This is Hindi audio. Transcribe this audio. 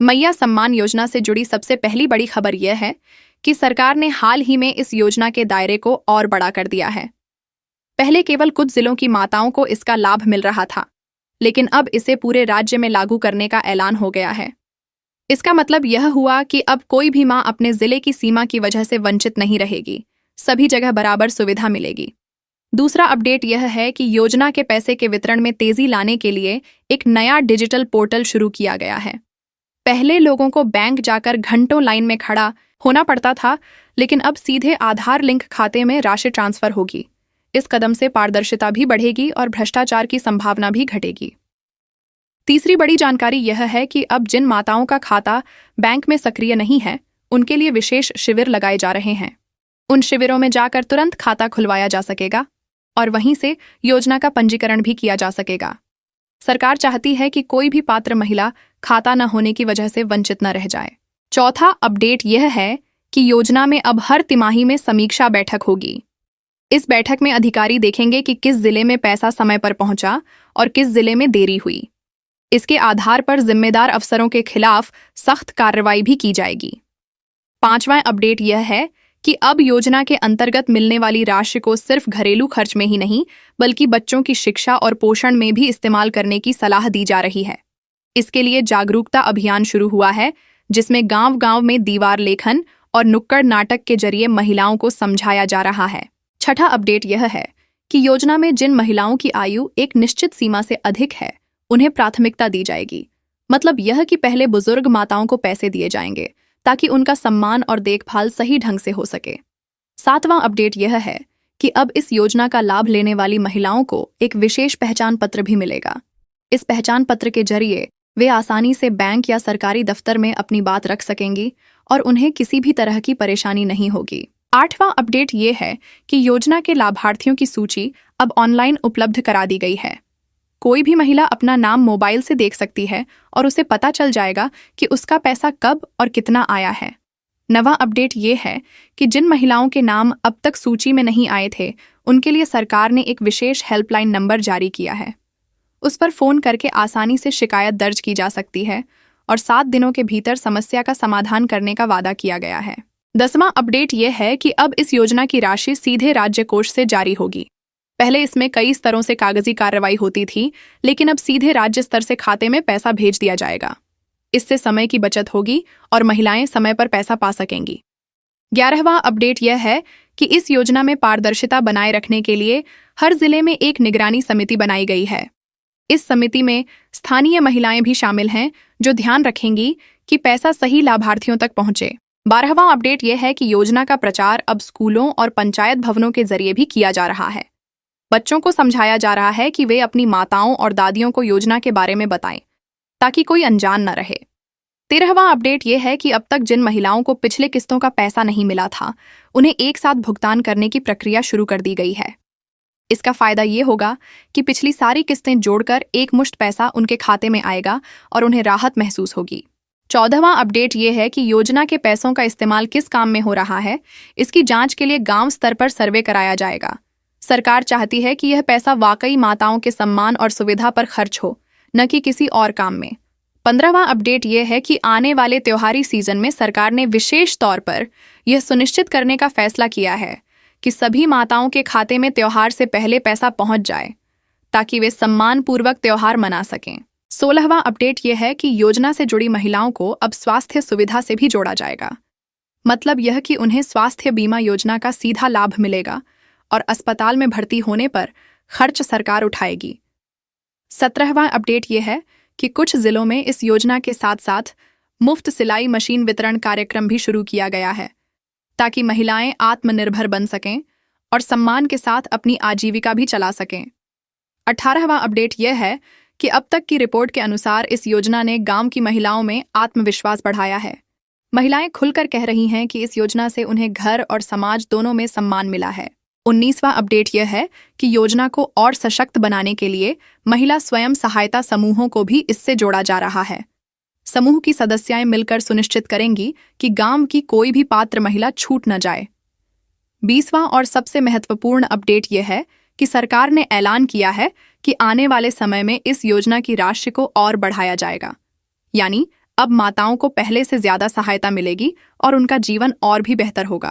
मैया सम्मान योजना से जुड़ी सबसे पहली बड़ी खबर यह है कि सरकार ने हाल ही में इस योजना के दायरे को और बड़ा कर दिया है। पहले केवल कुछ जिलों की माताओं को इसका लाभ मिल रहा था, लेकिन अब इसे पूरे राज्य में लागू करने का ऐलान हो गया है। इसका मतलब यह हुआ कि अब कोई भी मां अपने जिले की सीमा की वजह से वंचित नहीं रहेगी, सभी जगह बराबर सुविधा मिलेगी। दूसरा अपडेट यह है कि योजना के पैसे के वितरण में तेजी लाने के लिए एक नया डिजिटल पोर्टल शुरू किया गया है। पहले लोगों को बैंक जाकर घंटों लाइन में खड़ा होना पड़ता था, लेकिन अब सीधे आधार लिंक खाते में राशि ट्रांसफर होगी। इस कदम से पारदर्शिता भी बढ़ेगी और भ्रष्टाचार की संभावना भी घटेगी। तीसरी बड़ी जानकारी यह है कि अब जिन माताओं का खाता बैंक में सक्रिय नहीं है, उनके लिए विशेष शिविर लगाए जा रहे हैं। उन शिविरों में जाकर तुरंत खाता खुलवाया जा सकेगा और वहीं से योजना का पंजीकरण भी किया जा सकेगा। सरकार चाहती है कि कोई भी पात्र महिला खाता न होने की वजह से वंचित न रह जाए। चौथा अपडेट यह है कि योजना में अब हर तिमाही में समीक्षा बैठक होगी। इस बैठक में अधिकारी देखेंगे कि किस जिले में पैसा समय पर पहुंचा और किस जिले में देरी हुई। इसके आधार पर जिम्मेदार अफसरों के खिलाफ सख्त कार्रवाई भी की जाएगी। पांचवां अपडेट यह है कि अब योजना के अंतर्गत मिलने वाली राशि को सिर्फ घरेलू खर्च में ही नहीं, बल्कि बच्चों की शिक्षा और पोषण में भी इस्तेमाल करने की सलाह दी जा रही है। इसके लिए जागरूकता अभियान शुरू हुआ है, जिसमें गांव-गांव में दीवार लेखन और नुक्कड़ नाटक के जरिए महिलाओं को समझाया जा रहा है। छठा अपडेट यह है कि योजना में जिन महिलाओं की आयु एक निश्चित सीमा से अधिक है, उन्हें प्राथमिकता दी जाएगी। मतलब यह कि पहले बुजुर्ग माताओं को पैसे दिए जाएंगे ताकि उनका सम्मान और देखभाल सही ढंग से हो सके। सातवां अपडेट यह है कि अब इस योजना का लाभ लेने वाली महिलाओं को एक विशेष पहचान पत्र भी मिलेगा। इस पहचान पत्र के जरिए वे आसानी से बैंक या सरकारी दफ्तर में अपनी बात रख सकेंगी और उन्हें किसी भी तरह की परेशानी नहीं होगी। आठवां अपडेट ये है कि योजना के लाभार्थियों की सूची अब ऑनलाइन उपलब्ध करा दी गई है। कोई भी महिला अपना नाम मोबाइल से देख सकती है और उसे पता चल जाएगा कि उसका पैसा कब और कितना आया है। नवा अपडेट ये है कि जिन महिलाओं के नाम अब तक सूची में नहीं आए थे, उनके लिए सरकार ने एक विशेष हेल्पलाइन नंबर जारी किया है। उस पर फोन करके आसानी से शिकायत दर्ज की जा सकती है और 7 दिनों के भीतर समस्या का समाधान करने का वादा किया गया है। 10वां अपडेट यह है कि अब इस योजना की राशि सीधे राज्य कोष से जारी होगी। पहले इसमें कई स्तरों से कागजी कार्रवाई होती थी, लेकिन अब सीधे राज्य स्तर से खाते में पैसा भेज दिया जाएगा। इससे समय की बचत होगी और महिलाएं समय पर पैसा पा सकेंगी। 11वां अपडेट यह है कि इस योजना में पारदर्शिता बनाए रखने के लिए हर जिले में एक निगरानी समिति बनाई गई है। इस समिति में स्थानीय महिलाएं भी शामिल हैं, जो ध्यान रखेंगी कि पैसा सही लाभार्थियों तक पहुंचे। 12वां अपडेट यह है कि योजना का प्रचार अब स्कूलों और पंचायत भवनों के जरिए भी किया जा रहा है। बच्चों को समझाया जा रहा है कि वे अपनी माताओं और दादियों को योजना के बारे में बताएं, ताकि कोई अनजान न रहे। 13वां अपडेट यह है कि अब तक जिन महिलाओं को पिछले किस्तों का पैसा नहीं मिला था, उन्हें एक साथ भुगतान करने की प्रक्रिया शुरू कर दी गई है। इसका फायदा ये होगा कि पिछली सारी किस्तें जोड़कर एक मुश्त पैसा उनके खाते में आएगा और उन्हें राहत महसूस होगी। 14वां अपडेट ये है कि योजना के पैसों का इस्तेमाल किस काम में हो रहा है, इसकी जांच के लिए गांव स्तर पर सर्वे कराया जाएगा। सरकार चाहती है कि यह पैसा वाकई माताओं के सम्मान और सुविधा पर खर्च हो, न कि किसी और काम में। 15वां अपडेट यह है कि आने वाले त्योहारी सीजन में सरकार ने विशेष तौर पर यह सुनिश्चित करने का फैसला किया है कि सभी माताओं के खाते में त्योहार से पहले पैसा पहुंच जाए, ताकि वे सम्मानपूर्वक त्योहार मना सकें। 16वां अपडेट यह है कि योजना से जुड़ी महिलाओं को अब स्वास्थ्य सुविधा से भी जोड़ा जाएगा। मतलब यह कि उन्हें स्वास्थ्य बीमा योजना का सीधा लाभ मिलेगा और अस्पताल में भर्ती होने पर खर्च सरकार उठाएगी। 17वां अपडेट यह है कि कुछ जिलों में इस योजना के साथ साथ मुफ्त सिलाई मशीन वितरण कार्यक्रम भी शुरू किया गया है, ताकि महिलाएं आत्मनिर्भर बन सकें और सम्मान के साथ अपनी आजीविका भी चला सकें। 18वां अपडेट यह है कि अब तक की रिपोर्ट के अनुसार इस योजना ने गांव की महिलाओं में आत्मविश्वास बढ़ाया है। महिलाएं खुलकर कह रही हैं कि इस योजना से उन्हें घर और समाज दोनों में सम्मान मिला है। 19वां अपडेट यह है कि योजना को और सशक्त बनाने के लिए महिला स्वयं सहायता समूहों को भी इससे जोड़ा जा रहा है। समूह की सदस्याएं मिलकर सुनिश्चित करेंगी कि गांव की कोई भी पात्र महिला छूट न जाए। 20वां और सबसे महत्वपूर्ण अपडेट यह है कि सरकार ने ऐलान किया है कि आने वाले समय में इस योजना की राशि को और बढ़ाया जाएगा। यानी अब माताओं को पहले से ज्यादा सहायता मिलेगी और उनका जीवन और भी बेहतर होगा।